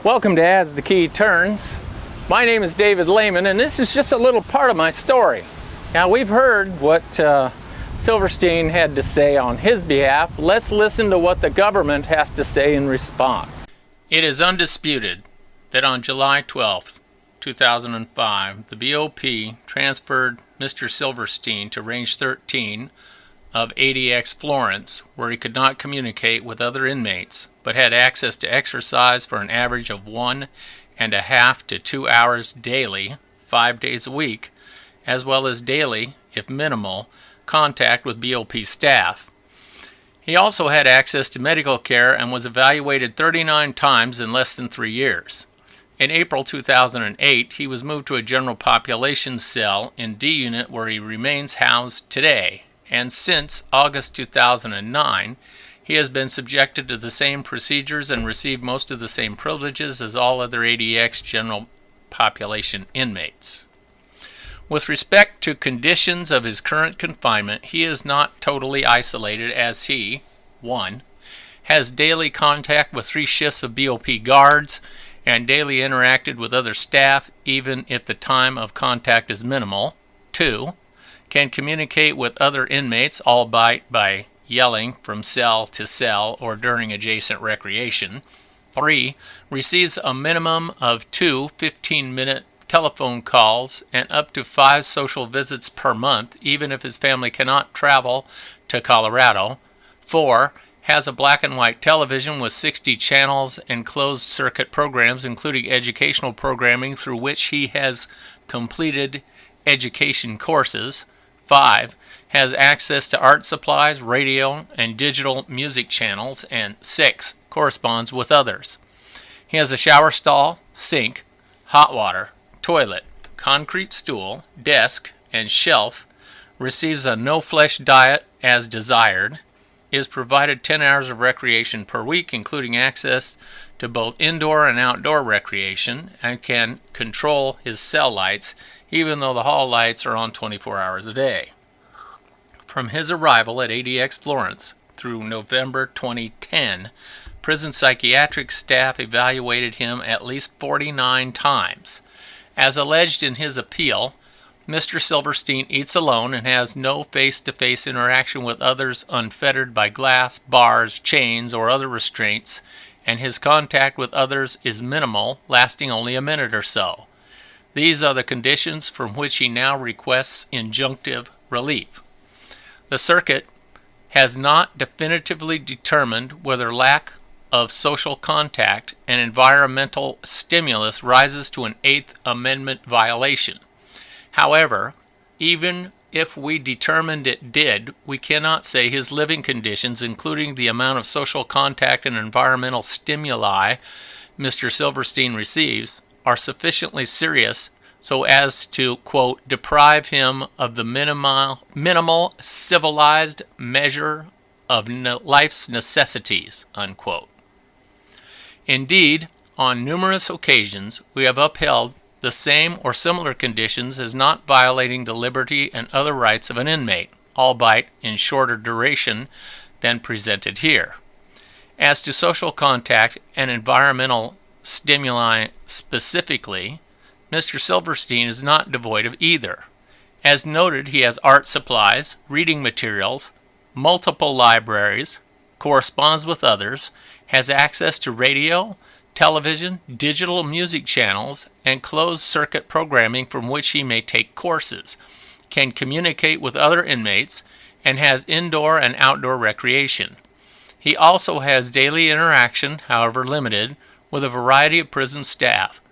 Welcome to As the Key Turns. My name is David Lehman, and this is just a little part of my story. Now, we've heard what Silverstein had to say on his behalf. Let's listen to what the government has to say in response. It is undisputed that on July 12th, 2005, the BOP transferred Mr. Silverstein to Range 13 of ADX Florence, where he could not communicate with other inmates, but had access to exercise for an average of 1.5 to 2 hours daily, 5 days a week, as well as daily, if minimal, contact with BOP staff. He also had access to medical care and was evaluated 39 times in less than 3 years. In April 2008, he was moved to a general population cell in D Unit where he remains housed today, and since August 2009, he has been subjected to the same procedures and received most of the same privileges as all other ADX general population inmates. With respect to conditions of his current confinement, he is not totally isolated as he, 1, has daily contact with 3 shifts of BOP guards and daily interacted with other staff even if the time of contact is minimal. 2, can communicate with other inmates, albeit by yelling from cell to cell or during adjacent recreation. 3, receives a minimum of 2 15-minute telephone calls and up to 5 social visits per month, even if his family cannot travel to Colorado. 4, has a black and white television with 60 channels and closed circuit programs, including educational programming through which he has completed education courses. 5, has access to art supplies, radio, and digital music channels. And 6, corresponds with others. He has a shower stall, sink, hot water, toilet, concrete stool, desk, and shelf, receives a no-flesh diet as desired, is provided 10 hours of recreation per week, including access to both indoor and outdoor recreation, and can control his cell lights, even though the hall lights are on 24 hours a day. From his arrival at ADX Florence through November 2010, prison psychiatric staff evaluated him at least 49 times. As alleged in his appeal, Mr. Silverstein eats alone and has no face-to-face interaction with others unfettered by glass, bars, chains, or other restraints, and his contact with others is minimal, lasting only a minute or so. These are the conditions from which he now requests injunctive relief. The circuit has not definitively determined whether lack of social contact and environmental stimulus rises to an Eighth Amendment violation. However, even if we determined it did, we cannot say his living conditions, including the amount of social contact and environmental stimuli Mr. Silverstein receives, are sufficiently serious so as to, quote, deprive him of the minimal civilized measure of life's necessities, unquote. Indeed, on numerous occasions, we have upheld the same or similar conditions as not violating the liberty and other rights of an inmate, albeit in shorter duration than presented here. As to social contact and environmental stimuli specifically, Mr. Silverstein is not devoid of either. As noted, he has art supplies, reading materials, multiple libraries, corresponds with others, has access to radio, television, digital music channels, and closed-circuit programming from which he may take courses, can communicate with other inmates, and has indoor and outdoor recreation. He also has daily interaction, however limited, with a variety of prison staff.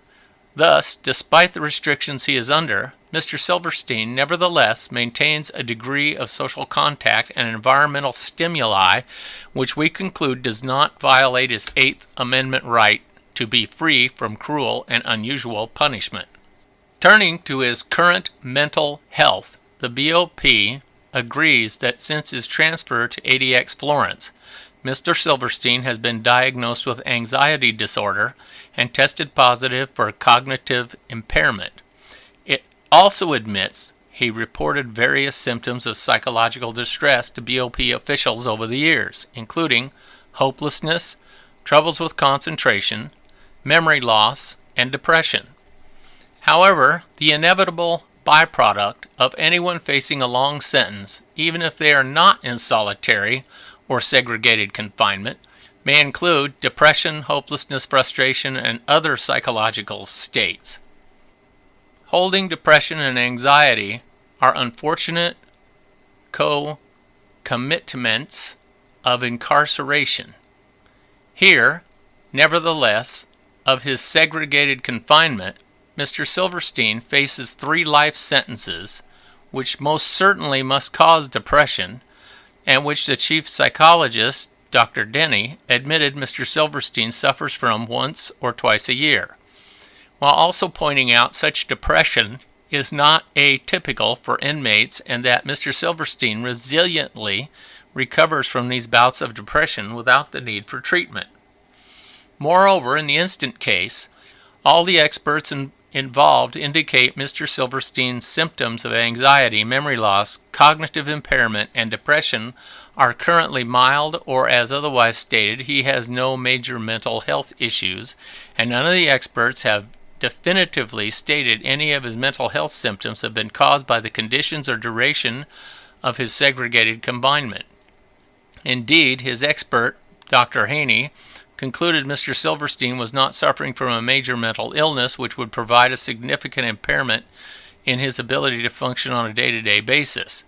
Thus, despite the restrictions he is under, Mr. Silverstein nevertheless maintains a degree of social contact and environmental stimuli which we conclude does not violate his Eighth Amendment right to be free from cruel and unusual punishment. Turning to his current mental health, the BOP agrees that since his transfer to ADX Florence, Mr. Silverstein has been diagnosed with anxiety disorder and tested positive for cognitive impairment. It also admits he reported various symptoms of psychological distress to BOP officials over the years, including hopelessness, troubles with concentration, memory loss, and depression. However, the inevitable byproduct of anyone facing a long sentence, even if they are not in solitary or segregated confinement, may include depression, hopelessness, frustration, and other psychological states. Holding depression and anxiety are unfortunate concomitants of incarceration. Here, nevertheless, of his segregated confinement, Mr. Silverstein faces 3 life sentences, which most certainly must cause depression, and which the chief psychologist, Dr. Denny, admitted Mr. Silverstein suffers from once or twice a year, while also pointing out such depression is not atypical for inmates and that Mr. Silverstein resiliently recovers from these bouts of depression without the need for treatment. Moreover, in the instant case, all the experts involved indicate Mr. Silverstein's symptoms of anxiety, memory loss, cognitive impairment, and depression are currently mild, or as otherwise stated, he has no major mental health issues, and none of the experts have definitively stated any of his mental health symptoms have been caused by the conditions or duration of his segregated confinement. Indeed, his expert, Dr. Haney, concluded Mr. Silverstein was not suffering from a major mental illness which would provide a significant impairment in his ability to function on a day-to-day basis.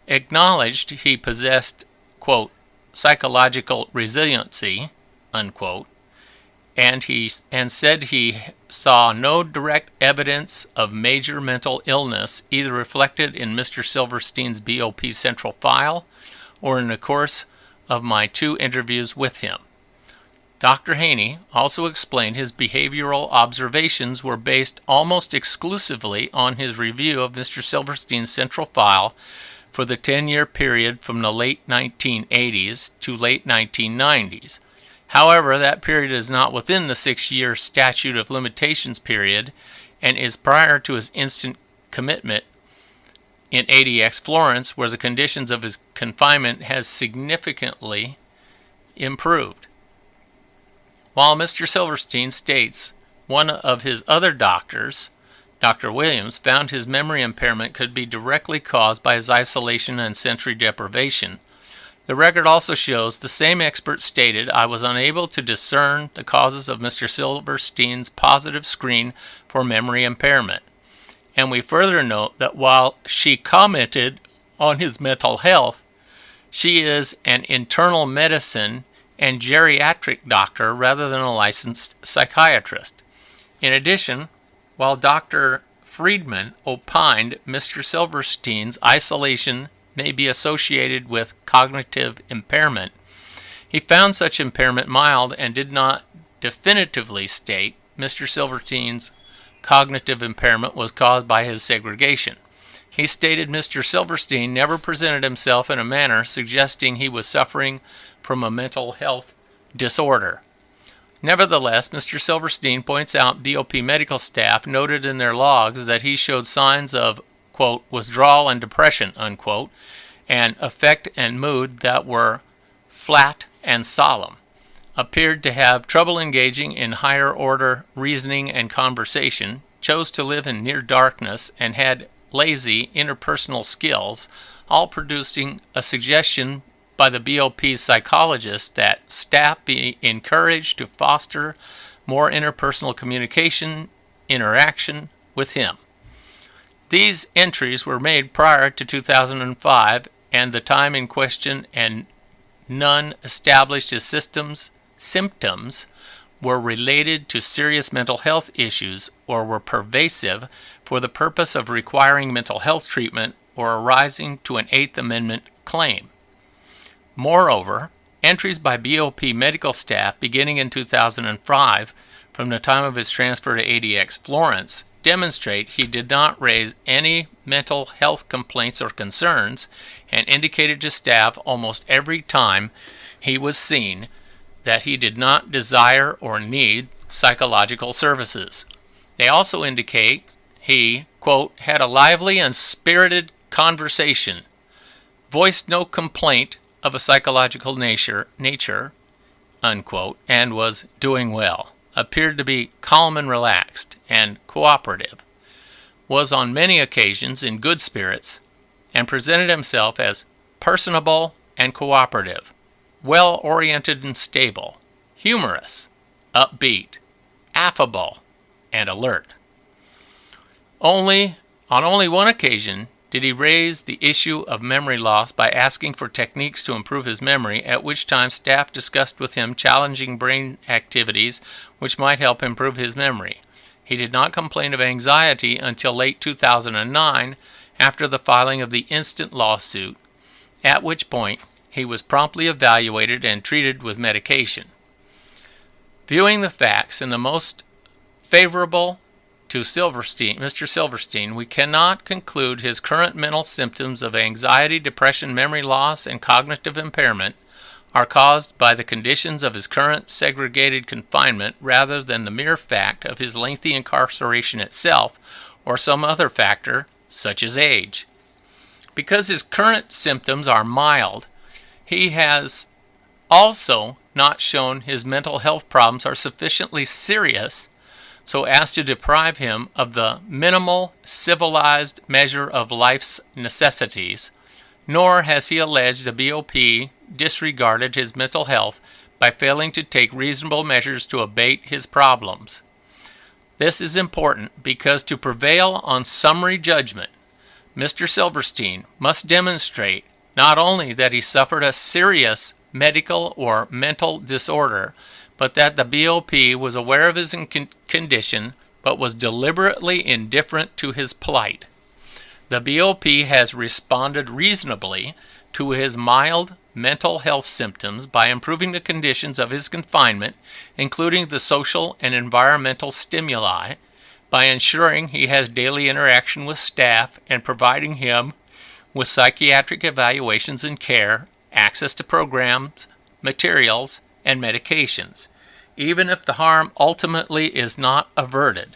Acknowledged he possessed, quote, psychological resiliency, unquote, and said he saw no direct evidence of major mental illness either reflected in Mr. Silverstein's BOP central file or in the course of my 2 interviews with him. Dr. Haney also explained his behavioral observations were based almost exclusively on his review of Mr. Silverstein's central file for the 10-year period from the late 1980s to late 1990s. However, that period is not within the 6-year statute of limitations period and is prior to his instant commitment in ADX Florence, where the conditions of his confinement has significantly improved. While Mr. Silverstein states one of his other doctors, Dr. Williams, found his memory impairment could be directly caused by his isolation and sensory deprivation, the record also shows the same expert stated I was unable to discern the causes of Mr. Silverstein's positive screen for memory impairment. And we further note that while she commented on his mental health, she is an internal medicine and geriatric doctor rather than a licensed psychiatrist. In addition, while Dr. Friedman opined Mr. Silverstein's isolation may be associated with cognitive impairment, he found such impairment mild and did not definitively state Mr. Silverstein's cognitive impairment was caused by his segregation. He stated Mr. Silverstein never presented himself in a manner suggesting he was suffering from a mental health disorder. Nevertheless, Mr. Silverstein points out BOP medical staff noted in their logs that he showed signs of, quote, withdrawal and depression, unquote, and affect and mood that were flat and solemn, appeared to have trouble engaging in higher order reasoning and conversation, chose to live in near darkness, and had lazy interpersonal skills, all producing a suggestion by the BOP psychologist that staff be encouraged to foster more interpersonal communication, interaction with him. These entries were made prior to 2005 and the time in question, and none established his symptoms were related to serious mental health issues or were pervasive for the purpose of requiring mental health treatment or arising to an Eighth Amendment claim. Moreover, entries by BOP medical staff beginning in 2005, from the time of his transfer to ADX Florence, demonstrate he did not raise any mental health complaints or concerns and indicated to staff almost every time he was seen that he did not desire or need psychological services. They also indicate he, quote, had a lively and spirited conversation, voiced no complaint of a psychological nature, unquote, and was doing well, appeared to be calm and relaxed and cooperative, was on many occasions in good spirits, and presented himself as personable and cooperative, well-oriented and stable, humorous, upbeat, affable, and alert. On only one occasion did he raise the issue of memory loss by asking for techniques to improve his memory, at which time staff discussed with him challenging brain activities which might help improve his memory. He did not complain of anxiety until late 2009, after the filing of the instant lawsuit, at which point he was promptly evaluated and treated with medication. Viewing the facts in the most favorable to Mr. Silverstein, we cannot conclude his current mental symptoms of anxiety, depression, memory loss, and cognitive impairment are caused by the conditions of his current segregated confinement rather than the mere fact of his lengthy incarceration itself or some other factor such as age. Because his current symptoms are mild, he has also not shown his mental health problems are sufficiently serious so as to deprive him of the minimal civilized measure of life's necessities, nor has he alleged the BOP disregarded his mental health by failing to take reasonable measures to abate his problems. This is important because to prevail on summary judgment, Mr. Silverstein must demonstrate not only that he suffered a serious medical or mental disorder, but that the BOP was aware of his condition but was deliberately indifferent to his plight. The BOP has responded reasonably to his mild mental health symptoms by improving the conditions of his confinement, including the social and environmental stimuli, by ensuring he has daily interaction with staff and providing him with psychiatric evaluations and care, access to programs, materials, and medications, even if the harm ultimately is not averted.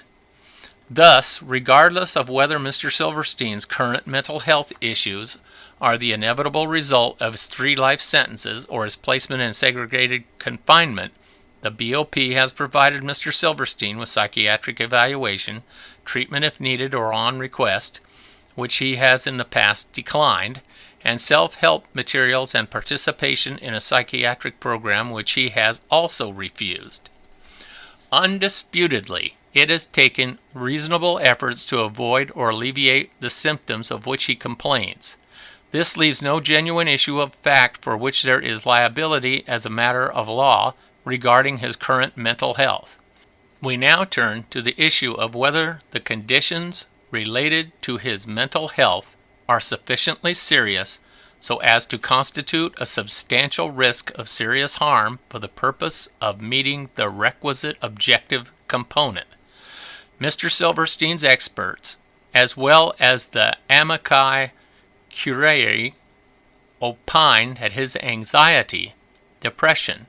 Thus, regardless of whether Mr. Silverstein's current mental health issues are the inevitable result of his 3 life sentences or his placement in segregated confinement, the BOP has provided Mr. Silverstein with psychiatric evaluation, treatment if needed or on request, which he has in the past declined, and self-help materials and participation in a psychiatric program which he has also refused. Undisputedly, it has taken reasonable efforts to avoid or alleviate the symptoms of which he complains. This leaves no genuine issue of fact for which there is liability as a matter of law regarding his current mental health. We now turn to the issue of whether the conditions related to his mental health are sufficiently serious so as to constitute a substantial risk of serious harm for the purpose of meeting the requisite objective component. Mr. Silverstein's experts, as well as the amici curiae, opined that his anxiety, depression,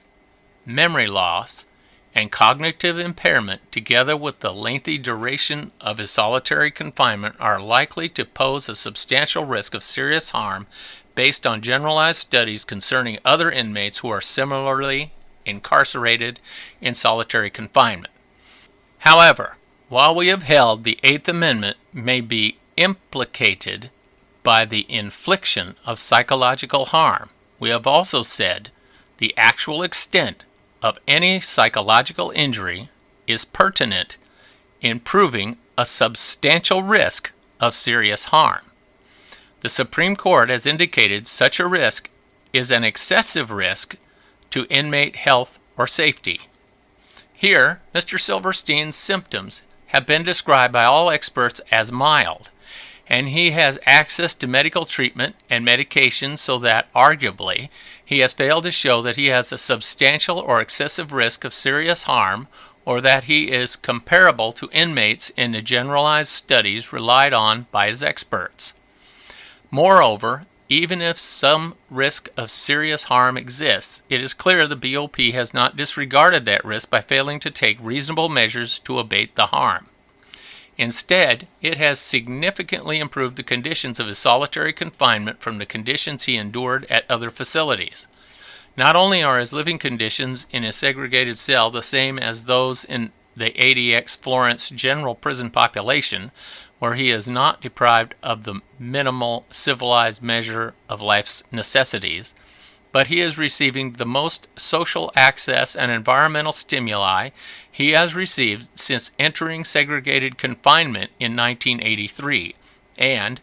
memory loss, and cognitive impairment, together with the lengthy duration of his solitary confinement, are likely to pose a substantial risk of serious harm based on generalized studies concerning other inmates who are similarly incarcerated in solitary confinement. However, while we have held the Eighth Amendment may be implicated by the infliction of psychological harm, we have also said the actual extent of any psychological injury is pertinent in proving a substantial risk of serious harm. The Supreme Court has indicated such a risk is an excessive risk to inmate health or safety. Here, Mr. Silverstein's symptoms have been described by all experts as mild, and he has access to medical treatment and medication so that, arguably, he has failed to show that he has a substantial or excessive risk of serious harm or that he is comparable to inmates in the generalized studies relied on by his experts. Moreover, even if some risk of serious harm exists, it is clear the BOP has not disregarded that risk by failing to take reasonable measures to abate the harm. Instead, it has significantly improved the conditions of his solitary confinement from the conditions he endured at other facilities. Not only are his living conditions in his segregated cell the same as those in the ADX Florence general prison population, where he is not deprived of the minimal civilized measure of life's necessities, but he is receiving the most social access and environmental stimuli he has received since entering segregated confinement in 1983, and,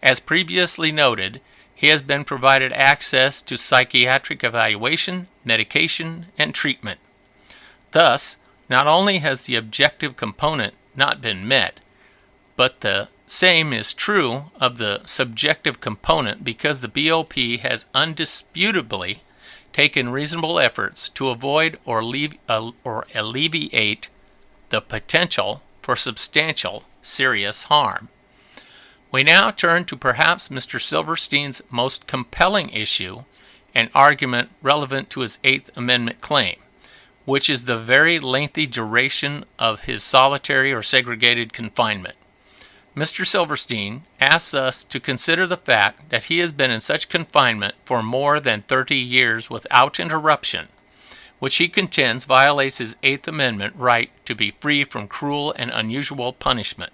as previously noted, he has been provided access to psychiatric evaluation, medication, and treatment. Thus, not only has the objective component not been met, but the same is true of the subjective component because the BOP has undisputably taken reasonable efforts to avoid or alleviate the potential for substantial serious harm. We now turn to perhaps Mr. Silverstein's most compelling issue and argument relevant to his Eighth Amendment claim, which is the very lengthy duration of his solitary or segregated confinement. Mr. Silverstein asks us to consider the fact that he has been in such confinement for more than 30 years without interruption, which he contends violates his Eighth Amendment right to be free from cruel and unusual punishment.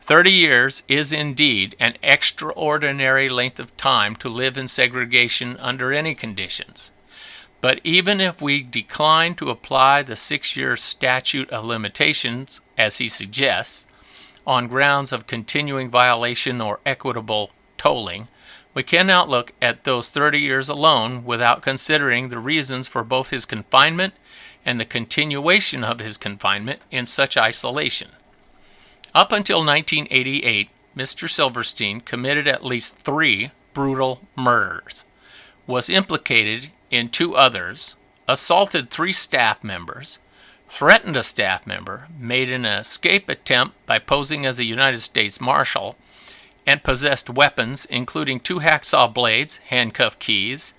30 years is indeed an extraordinary length of time to live in segregation under any conditions. But even if we decline to apply the 6-year statute of limitations, as he suggests, on grounds of continuing violation or equitable tolling, we cannot look at those 30 years alone without considering the reasons for both his confinement and the continuation of his confinement in such isolation. Up until 1988, Mr. Silverstein committed at least 3 brutal murders, was implicated in 2 others, assaulted 3 staff members, threatened a staff member, made an escape attempt by posing as a United States Marshal, and possessed weapons including 2 hacksaw blades, handcuff keys,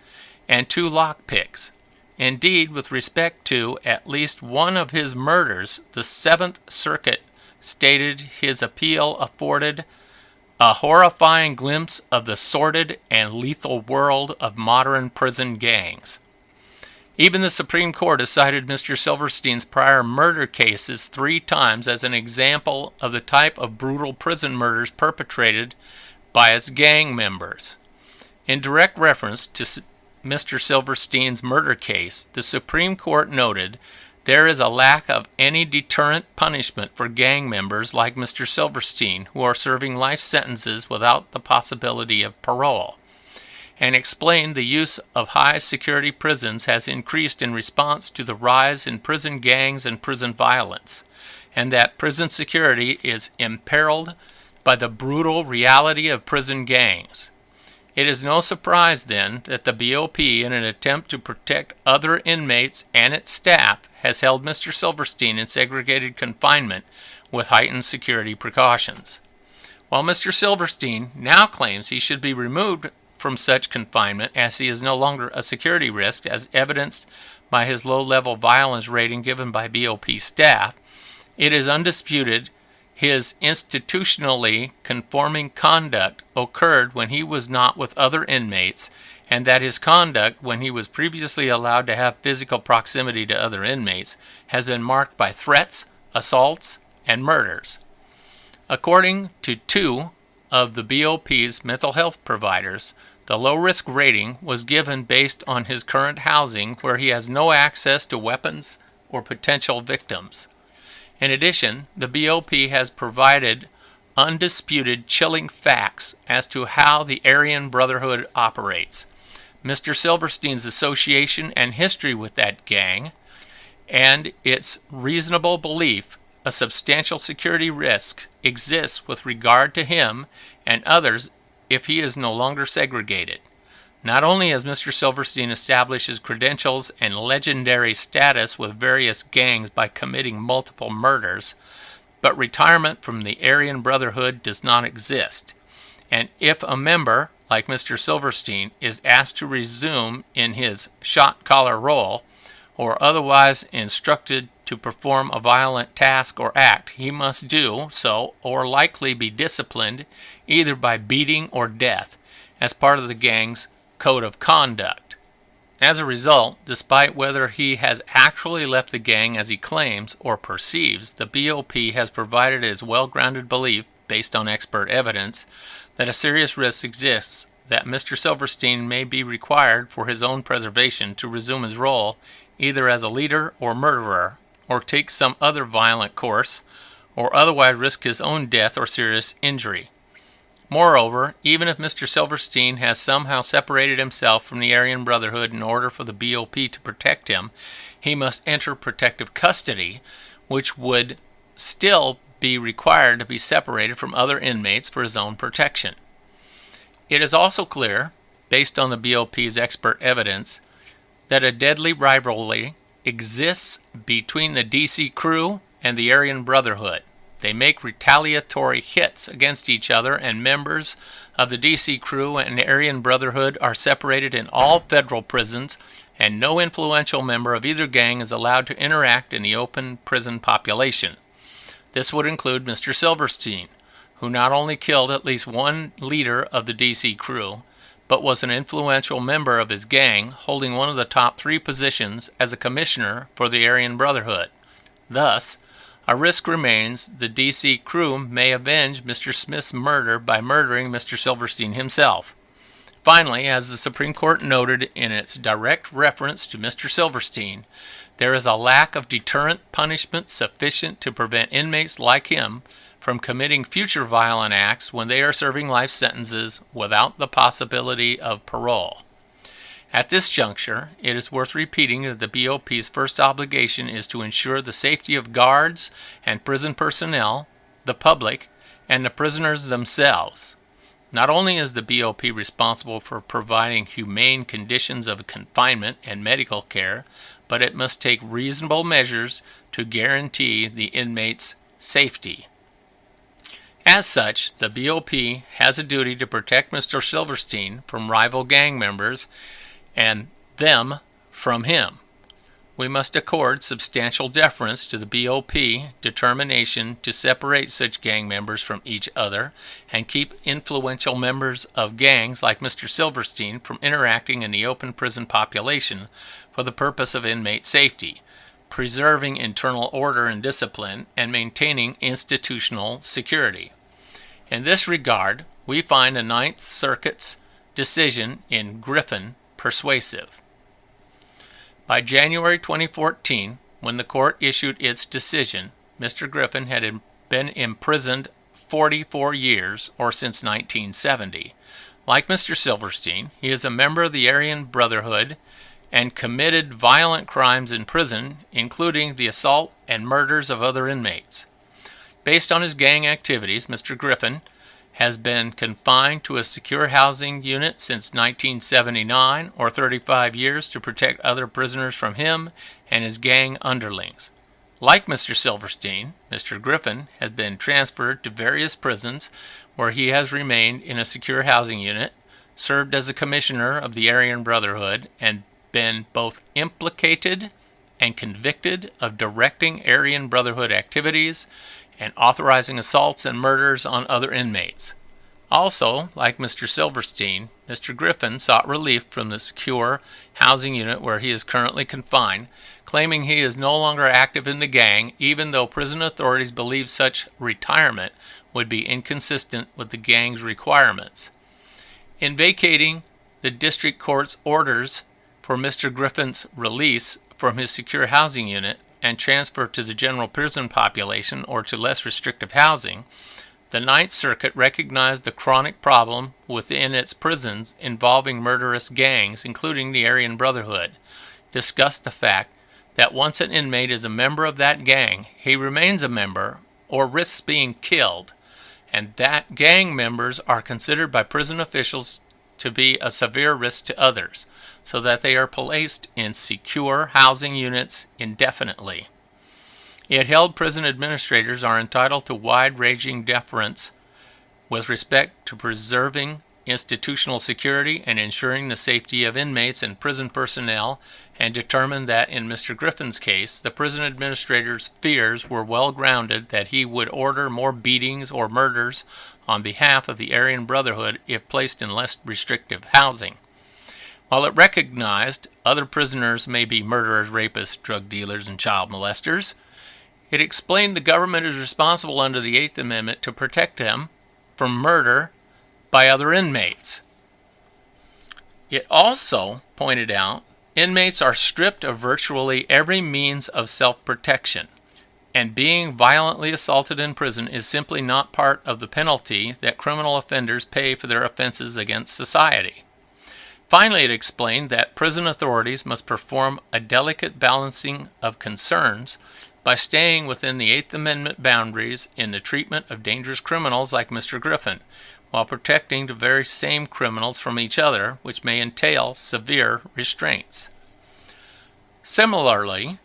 and 2 lockpicks. Indeed, with respect to at least one of his murders, the Seventh Circuit stated his appeal afforded a horrifying glimpse of the sordid and lethal world of modern prison gangs. Even the Supreme Court has cited Mr. Silverstein's prior murder cases 3 times as an example of the type of brutal prison murders perpetrated by its gang members. In direct reference to Mr. Silverstein's murder case, the Supreme Court noted there is a lack of any deterrent punishment for gang members like Mr. Silverstein who are serving life sentences without the possibility of parole, and explained the use of high-security prisons has increased in response to the rise in prison gangs and prison violence, and that prison security is imperiled by the brutal reality of prison gangs. It is no surprise, then, that the BOP, in an attempt to protect other inmates and its staff, has held Mr. Silverstein in segregated confinement with heightened security precautions. While Mr. Silverstein now claims he should be removed from such confinement as he is no longer a security risk, as evidenced by his low-level violence rating given by BOP staff, it is undisputed his institutionally conforming conduct occurred when he was not with other inmates, and that his conduct, when he was previously allowed to have physical proximity to other inmates, has been marked by threats, assaults, and murders. According to 2 of the BOP's mental health providers, the low-risk rating was given based on his current housing, where he has no access to weapons or potential victims. In addition, the BOP has provided undisputed chilling facts as to how the Aryan Brotherhood operates, Mr. Silverstein's association and history with that gang, and its reasonable belief a substantial security risk exists with regard to him and others if he is no longer segregated. Not only has Mr. Silverstein established his credentials and legendary status with various gangs by committing multiple murders, but retirement from the Aryan Brotherhood does not exist. And if a member, like Mr. Silverstein, is asked to resume in his shot caller role, or otherwise instructed to perform a violent task or act, he must do so or likely be disciplined either by beating or death as part of the gang's code of conduct. As a result, despite whether he has actually left the gang as he claims or perceives, the BOP has provided his well-grounded belief, based on expert evidence, that a serious risk exists that Mr. Silverstein may be required for his own preservation to resume his role either as a leader or murderer, or take some other violent course, or otherwise risk his own death or serious injury. Moreover, even if Mr. Silverstein has somehow separated himself from the Aryan Brotherhood in order for the BOP to protect him, he must enter protective custody, which would still be required to be separated from other inmates for his own protection. It is also clear, based on the BOP's expert evidence, that a deadly rivalry exists between the DC crew and the Aryan Brotherhood. They make retaliatory hits against each other, and members of the DC crew and the Aryan Brotherhood are separated in all federal prisons, and no influential member of either gang is allowed to interact in the open prison population. This would include Mr. Silverstein, who not only killed at least one leader of the DC crew, but was an influential member of his gang, holding one of the top 3 positions as a commissioner for the Aryan Brotherhood. Thus, a risk remains the DC crew may avenge Mr. Smith's murder by murdering Mr. Silverstein himself. Finally, as the Supreme Court noted in its direct reference to Mr. Silverstein, there is a lack of deterrent punishment sufficient to prevent inmates like him from committing future violent acts when they are serving life sentences without the possibility of parole. At this juncture, it is worth repeating that the BOP's first obligation is to ensure the safety of guards and prison personnel, the public, and the prisoners themselves. Not only is the BOP responsible for providing humane conditions of confinement and medical care, but it must take reasonable measures to guarantee the inmates' safety. As such, the BOP has a duty to protect Mr. Silverstein from rival gang members and them from him. We must accord substantial deference to the BOP determination to separate such gang members from each other and keep influential members of gangs like Mr. Silverstein from interacting in the open prison population for the purpose of inmate safety, preserving internal order and discipline, and maintaining institutional security. In this regard, we find the Ninth Circuit's decision in Griffin persuasive. By January 2014, when the court issued its decision, Mr. Griffin had been imprisoned 44 years, or since 1970. Like Mr. Silverstein, he is a member of the Aryan Brotherhood and committed violent crimes in prison, including the assault and murders of other inmates. Based on his gang activities, Mr. Griffin has been confined to a secure housing unit since 1979, or 35 years, to protect other prisoners from him and his gang underlings. Like Mr. Silverstein, Mr. Griffin has been transferred to various prisons where he has remained in a secure housing unit, served as a commissioner of the Aryan Brotherhood, and been both implicated and convicted of directing Aryan Brotherhood activities and authorizing assaults and murders on other inmates. Also, like Mr. Silverstein, Mr. Griffin sought relief from the secure housing unit where he is currently confined, claiming he is no longer active in the gang, even though prison authorities believe such retirement would be inconsistent with the gang's requirements. In vacating the district court's orders for Mr. Griffin's release from his secure housing unit and transfer to the general prison population or to less restrictive housing, the Ninth Circuit recognized the chronic problem within its prisons involving murderous gangs, including the Aryan Brotherhood, discussed the fact that once an inmate is a member of that gang, he remains a member or risks being killed, and that gang members are considered by prison officials to be a severe risk to others, so that they are placed in secure housing units indefinitely. It held prison administrators are entitled to wide-ranging deference with respect to preserving institutional security and ensuring the safety of inmates and prison personnel, and determined that in Mr. Griffin's case, the prison administrator's fears were well-grounded that he would order more beatings or murders on behalf of the Aryan Brotherhood if placed in less restrictive housing. While it recognized other prisoners may be murderers, rapists, drug dealers, and child molesters, it explained the government is responsible under the Eighth Amendment to protect them from murder by other inmates. It also pointed out inmates are stripped of virtually every means of self-protection, and being violently assaulted in prison is simply not part of the penalty that criminal offenders pay for their offenses against society. Finally, it explained that prison authorities must perform a delicate balancing of concerns by staying within the Eighth Amendment boundaries in the treatment of dangerous criminals like Mr. Griffin, while protecting the very same criminals from each other, which may entail severe restraints. Similarly,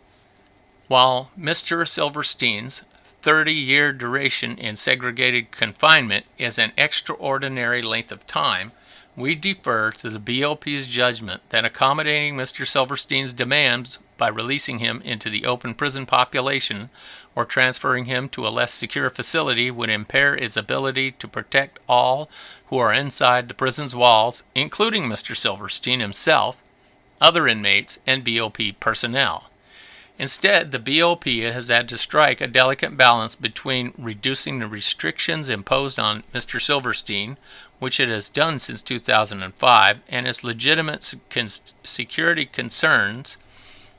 while Mr. Silverstein's 30-year duration in segregated confinement is an extraordinary length of time, we defer to the BOP's judgment that accommodating Mr. Silverstein's demands by releasing him into the open prison population or transferring him to a less secure facility would impair its ability to protect all who are inside the prison's walls, including Mr. Silverstein himself, other inmates, and BOP personnel. Instead, the BOP has had to strike a delicate balance between reducing the restrictions imposed on Mr. Silverstein, which it has done since 2005, and its legitimate security concerns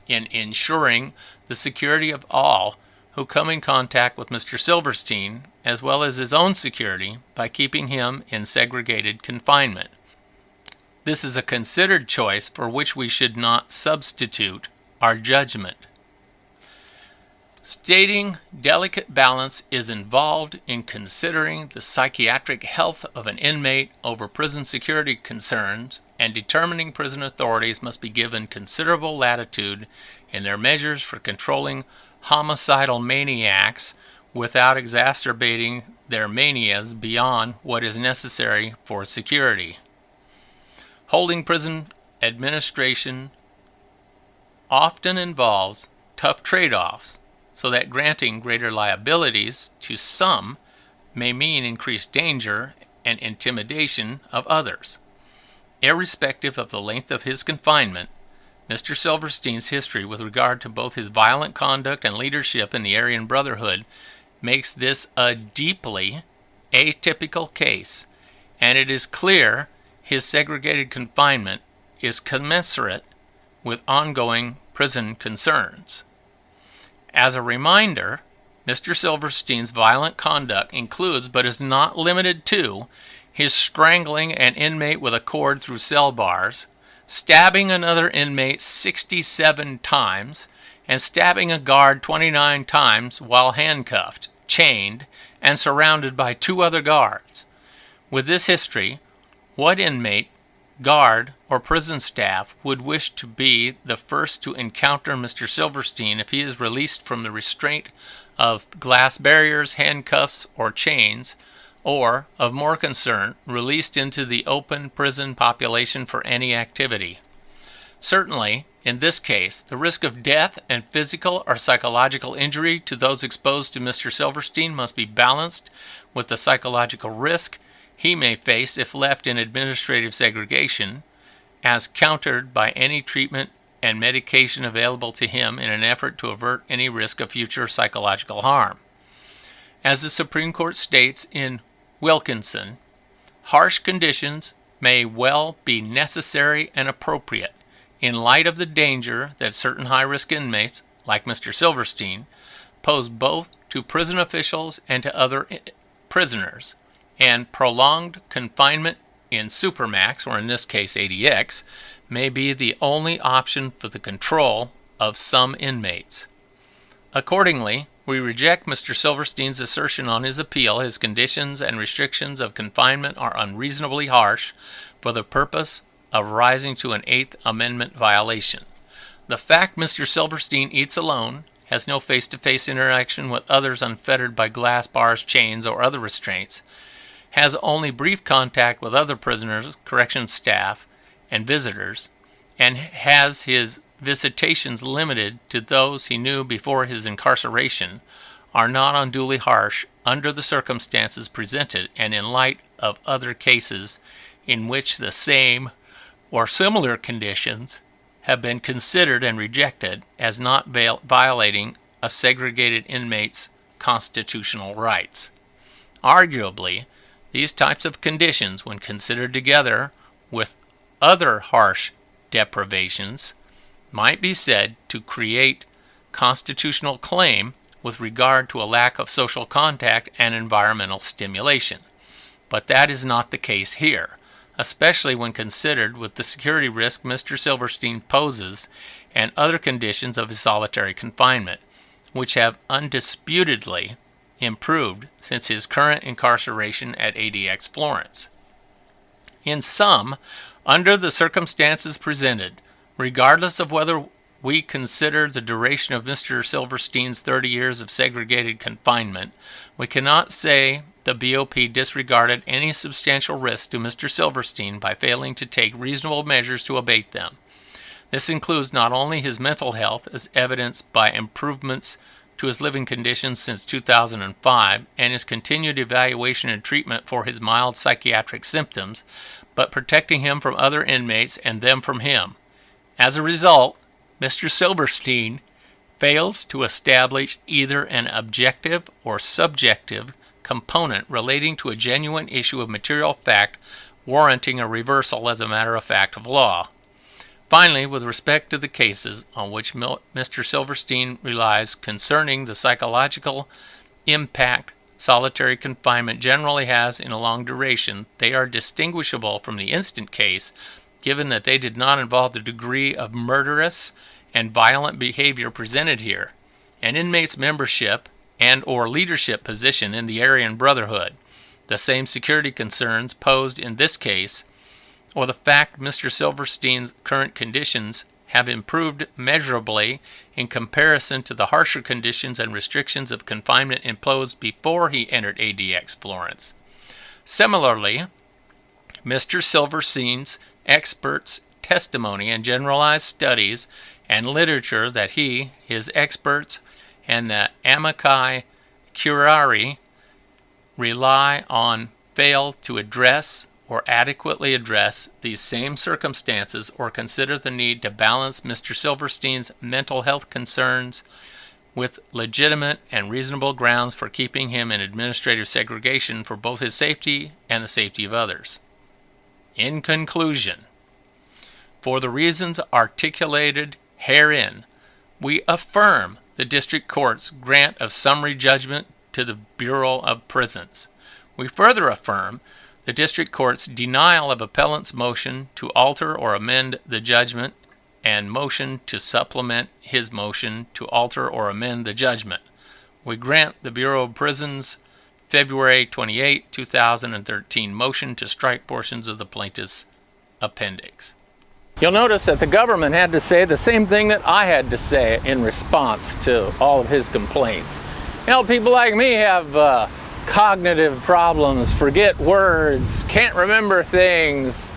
in ensuring the security of all who come in contact with Mr. Silverstein, as well as his own security, by keeping him in segregated confinement. This is a considered choice for which we should not substitute our judgment. Stating delicate balance is involved in considering the psychiatric health of an inmate over prison security concerns, and determining prison authorities must be given considerable latitude in their measures for controlling homicidal maniacs without exacerbating their manias beyond what is necessary for security. Holding prison administration often involves tough trade-offs, so that granting greater liabilities to some may mean increased danger and intimidation of others. Irrespective of the length of his confinement, Mr. Silverstein's history with regard to both his violent conduct and leadership in the Aryan Brotherhood makes this a deeply atypical case, and it is clear his segregated confinement is commensurate with ongoing prison concerns. As a reminder, Mr. Silverstein's violent conduct includes, but is not limited to, his strangling an inmate with a cord through cell bars, stabbing another inmate 67 times, and stabbing a guard 29 times while handcuffed, chained, and surrounded by 2 other guards. With this history, what inmate, guard, or prison staff would wish to be the first to encounter Mr. Silverstein if he is released from the restraint of glass barriers, handcuffs, or chains, or, of more concern, released into the open prison population for any activity? Certainly, in this case, the risk of death and physical or psychological injury to those exposed to Mr. Silverstein must be balanced with the psychological risk he may face if left in administrative segregation, as countered by any treatment and medication available to him in an effort to avert any risk of future psychological harm. As the Supreme Court states in Wilkinson, harsh conditions may well be necessary and appropriate in light of the danger that certain high-risk inmates, like Mr. Silverstein, pose both to prison officials and to other prisoners, and prolonged confinement in Supermax, or in this case ADX, may be the only option for the control of some inmates. Accordingly, we reject Mr. Silverstein's assertion on his appeal his conditions and restrictions of confinement are unreasonably harsh for the purpose of rising to an Eighth Amendment violation. The fact Mr. Silverstein eats alone, has no face-to-face interaction with others unfettered by glass bars, chains, or other restraints, has only brief contact with other prisoners, corrections staff, and visitors, and has his visitations limited to those he knew before his incarceration, are not unduly harsh under the circumstances presented and in light of other cases in which the same or similar conditions have been considered and rejected as not violating a segregated inmate's constitutional rights. Arguably, these types of conditions, when considered together with other harsh deprivations, might be said to create constitutional claim with regard to a lack of social contact and environmental stimulation. But that is not the case here, especially when considered with the security risk Mr. Silverstein poses and other conditions of his solitary confinement, which have undisputedly improved since his current incarceration at ADX Florence. In sum, under the circumstances presented, regardless of whether we consider the duration of Mr. Silverstein's 30 years of segregated confinement, we cannot say the BOP disregarded any substantial risk to Mr. Silverstein by failing to take reasonable measures to abate them. This includes not only his mental health, as evidenced by improvements to his living conditions since 2005 and his continued evaluation and treatment for his mild psychiatric symptoms, but protecting him from other inmates and them from him. As a result, Mr. Silverstein fails to establish either an objective or subjective component relating to a genuine issue of material fact warranting a reversal as a matter of fact of law. Finally, with respect to the cases on which Mr. Silverstein relies concerning the psychological impact solitary confinement generally has in a long duration, they are distinguishable from the instant case, given that they did not involve the degree of murderous and violent behavior presented here, an inmate's membership and or leadership position in the Aryan Brotherhood, the same security concerns posed in this case, or the fact Mr. Silverstein's current conditions have improved measurably in comparison to the harsher conditions and restrictions of confinement imposed before he entered ADX Florence. Similarly, Mr. Silverstein's experts' testimony and generalized studies and literature that he, his experts, and the amici curiae rely on fail to address or adequately address these same circumstances or consider the need to balance Mr. Silverstein's mental health concerns with legitimate and reasonable grounds for keeping him in administrative segregation for both his safety and the safety of others. In conclusion, for the reasons articulated herein, we affirm the District Court's grant of summary judgment to the Bureau of Prisons. We further affirm the District Court's denial of appellant's motion to alter or amend the judgment and motion to supplement his motion to alter or amend the judgment. We grant the Bureau of Prisons' February 28, 2013 motion to strike portions of the plaintiff's appendix. You'll notice that the government had to say the same thing that I had to say in response to all of his complaints. You know, people like me have cognitive problems, forget words, can't remember things,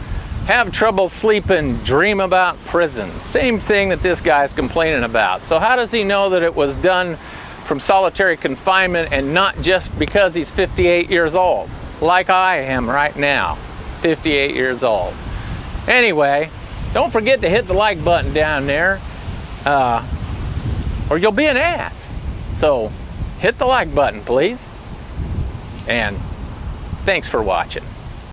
have trouble sleeping, dream about prison. Same thing that this guy's complaining about. So how does he know that it was done from solitary confinement and not just because he's 58 years old, like I am right now, 58 years old? Anyway, don't forget to hit the like button down there, or you'll be an ass. So hit the like button, please. And thanks for watching.